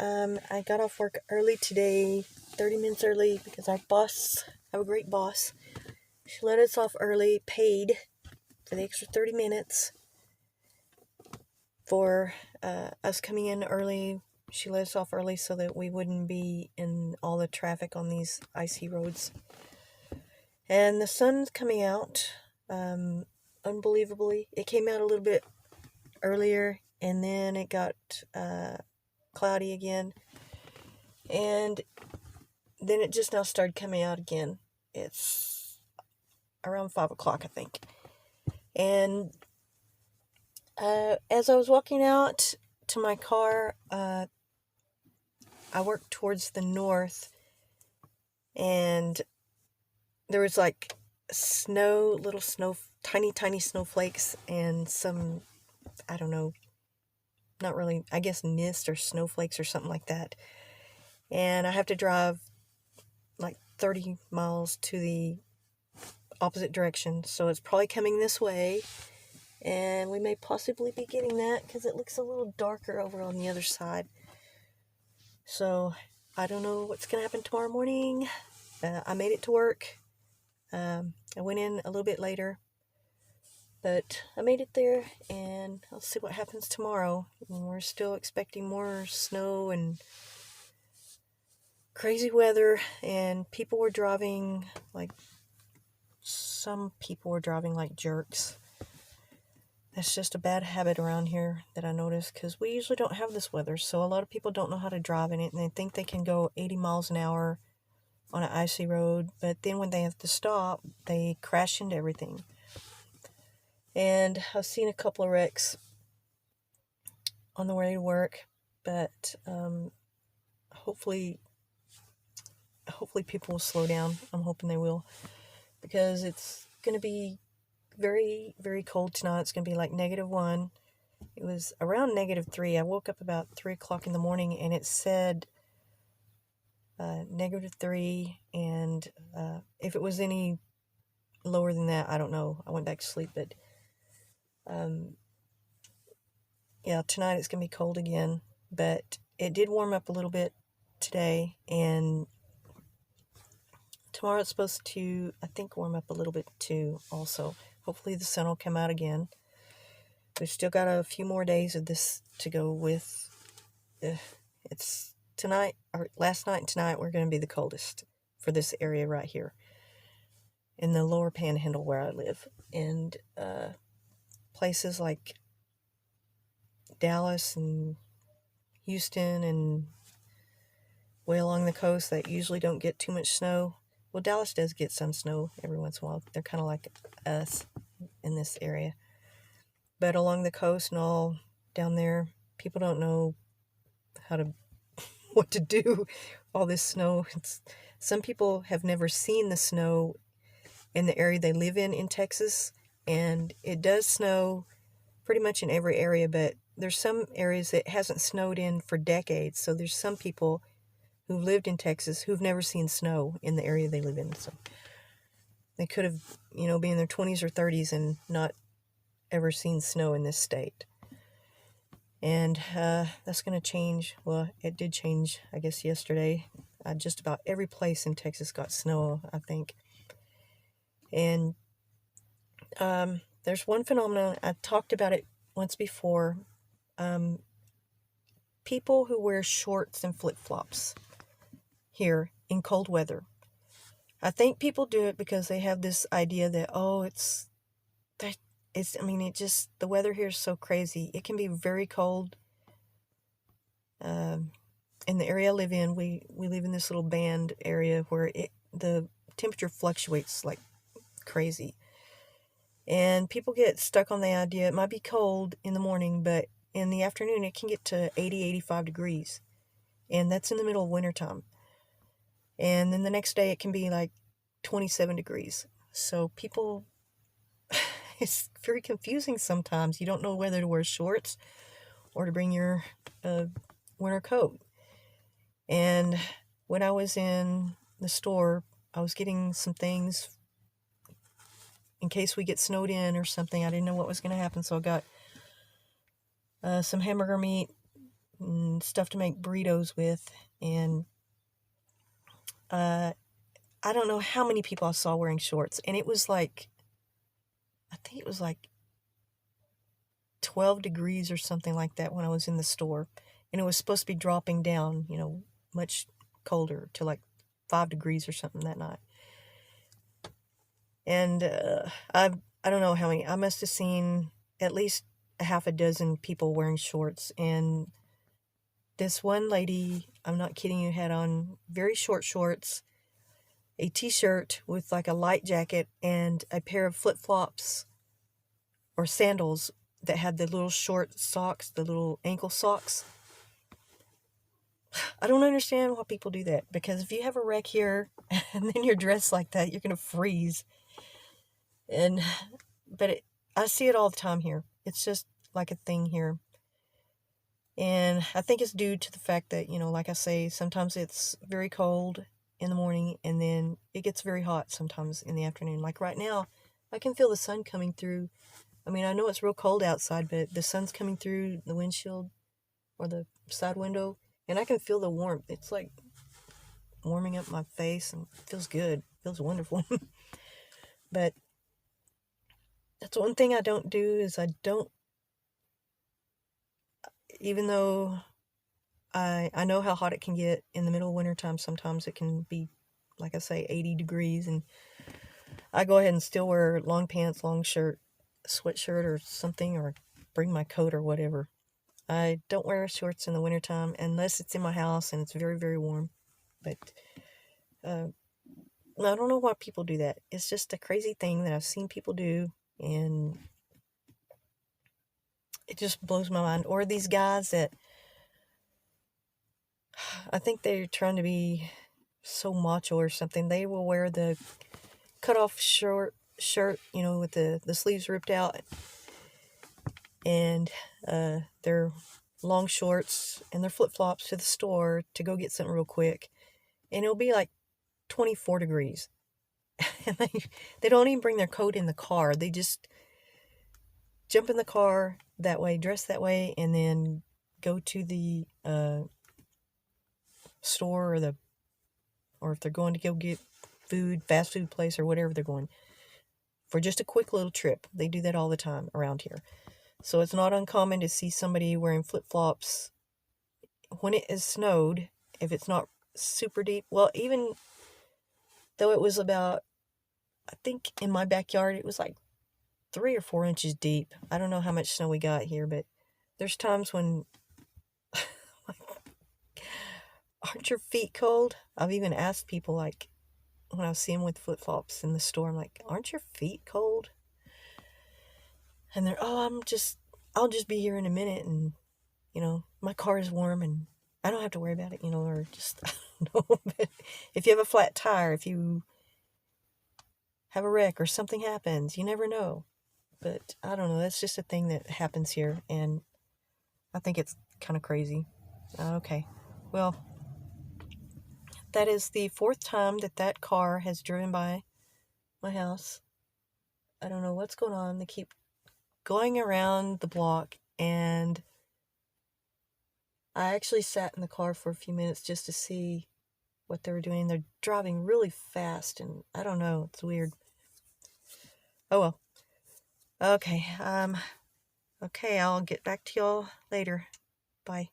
I got off work early today, 30 minutes early, because our boss, I have a great boss. She let us off early, paid for the extra 30 minutes for us coming in early. She let us off early so that we wouldn't be in all the traffic on these icy roads. And the sun's coming out, unbelievably. It came out a little bit earlier, and then it got cloudy again. And then it just now started coming out again. It's around 5 o'clock, I think. And as I was walking out to my car, I work towards the north, and there was like little snow, tiny snowflakes, and some, I don't know, not really, I guess mist or snowflakes or something like that. And I have to drive like 30 miles to the opposite direction, so it's probably coming this way, and we may possibly be getting that because it looks a little darker over on the other side. So I don't know what's gonna happen tomorrow morning. I made it to work. I went in a little bit later, but I made it there, and I'll see what happens tomorrow. We're still expecting more snow and crazy weather, and some people were driving like jerks. That's just a bad habit around here that I noticed, because we usually don't have this weather, so a lot of people don't know how to drive in it, and they think they can go 80 miles an hour on an icy road, but then when they have to stop, they crash into everything. And I've seen a couple of wrecks on the way to work, but hopefully people will slow down. I'm hoping they will, because it's going to be very, very cold tonight. It's going to be like -1. It was around -3. I woke up about 3 o'clock in the morning, and it said -3, and if it was any lower than that, I don't know. I went back to sleep, but yeah, tonight it's going to be cold again, but it did warm up a little bit today, and tomorrow it's supposed to, I think, warm up a little bit too also. Hopefully the sun will come out again. We've still got a few more days of this to go with. It's tonight, or last night and tonight, we're going to be the coldest for this area right here in the lower panhandle where I live. And places like Dallas and Houston and way along the coast that usually don't get too much snow. Well, Dallas does get some snow every once in a while. They're kind of like us in this area. But along the coast and all down there, people don't know what to do. All this snow. Some people have never seen the snow in the area they live in Texas. And it does snow pretty much in every area, but there's some areas that hasn't snowed in for decades. So there's some people who've lived in Texas who've never seen snow in the area they live in. So they could have, been in their 20s or 30s and not ever seen snow in this state. And that's going to change. Well, it did change, I guess, yesterday. Just about every place in Texas got snow, I think. And there's one phenomenon, I've talked about it once before. People who wear shorts and flip-flops here in cold weather. I think people do it because they have this idea that, the weather here is so crazy. It can be very cold. In the area I live in, we live in this little band area where the temperature fluctuates like crazy. And people get stuck on the idea it might be cold in the morning, but in the afternoon it can get to 80, 85 degrees. And that's in the middle of wintertime. And then the next day it can be like 27 degrees. So people, it's very confusing sometimes. You don't know whether to wear shorts or to bring your winter coat. And when I was in the store, I was getting some things in case we get snowed in or something. I didn't know what was going to happen, so I got some hamburger meat, and stuff to make burritos with. And I don't know how many people I saw wearing shorts. And it was like, I think it was like 12 degrees or something like that when I was in the store. And it was supposed to be dropping down, much colder to like 5 degrees or something that night. And I don't know how many. I must have seen at least a half a dozen people wearing shorts. And this one lady, I'm not kidding you, had on very short shorts, a t-shirt with like a light jacket, and a pair of flip-flops or sandals that had the little short socks, the little ankle socks. I don't understand why people do that, because if you have a wreck here and then you're dressed like that, you're going to freeze. But I see it all the time here. It's just like a thing here. And I think it's due to the fact that, like I say, sometimes it's very cold in the morning and then it gets very hot sometimes in the afternoon. Like right now, I can feel the sun coming through. I mean, I know it's real cold outside, but the sun's coming through the windshield or the side window, and I can feel the warmth. It's like warming up my face, and it feels good. It feels wonderful. But that's one thing I don't do is even though I know how hot it can get in the middle of wintertime, sometimes it can be, like I say, 80 degrees, and I go ahead and still wear long pants, long shirt, sweatshirt or something, or bring my coat or whatever. I don't wear shorts in the wintertime unless it's in my house and it's very, very warm. But I don't know why people do that. It's just a crazy thing that I've seen people do, and it just blows my mind. Or these guys that, I think they're trying to be so macho or something. They will wear the cut-off short shirt, with the sleeves ripped out, and their long shorts and their flip-flops to the store to go get something real quick. And it'll be like 24 degrees. And they don't even bring their coat in the car. They just jump in the car that way, dress that way, and then go to the store or if they're going to go get food, fast food place or whatever they're going for, just a quick little trip. They do that all the time around here. So it's not uncommon to see somebody wearing flip-flops when it has snowed, if it's not super deep. Well, even though it was about, I think in my backyard, it was like 3 or 4 inches deep. I don't know how much snow we got here, but there's times when, aren't your feet cold? I've even asked people, like, when I see them with flip-flops in the store, I'm like, aren't your feet cold? And they're, I'll just be here in a minute, and, my car is warm, and I don't have to worry about it, or just, I don't know. But if you have a flat tire, if you have a wreck or something happens, you never know. But I don't know, that's just a thing that happens here, and I think it's kind of crazy. Okay, well, that is the 4th time that car has driven by my house. I don't know what's going on. They keep going around the block, and I actually sat in the car for a few minutes just to see what they were doing. They're driving really fast, and I don't know, it's weird. Oh well. Okay, okay, I'll get back to y'all later. Bye.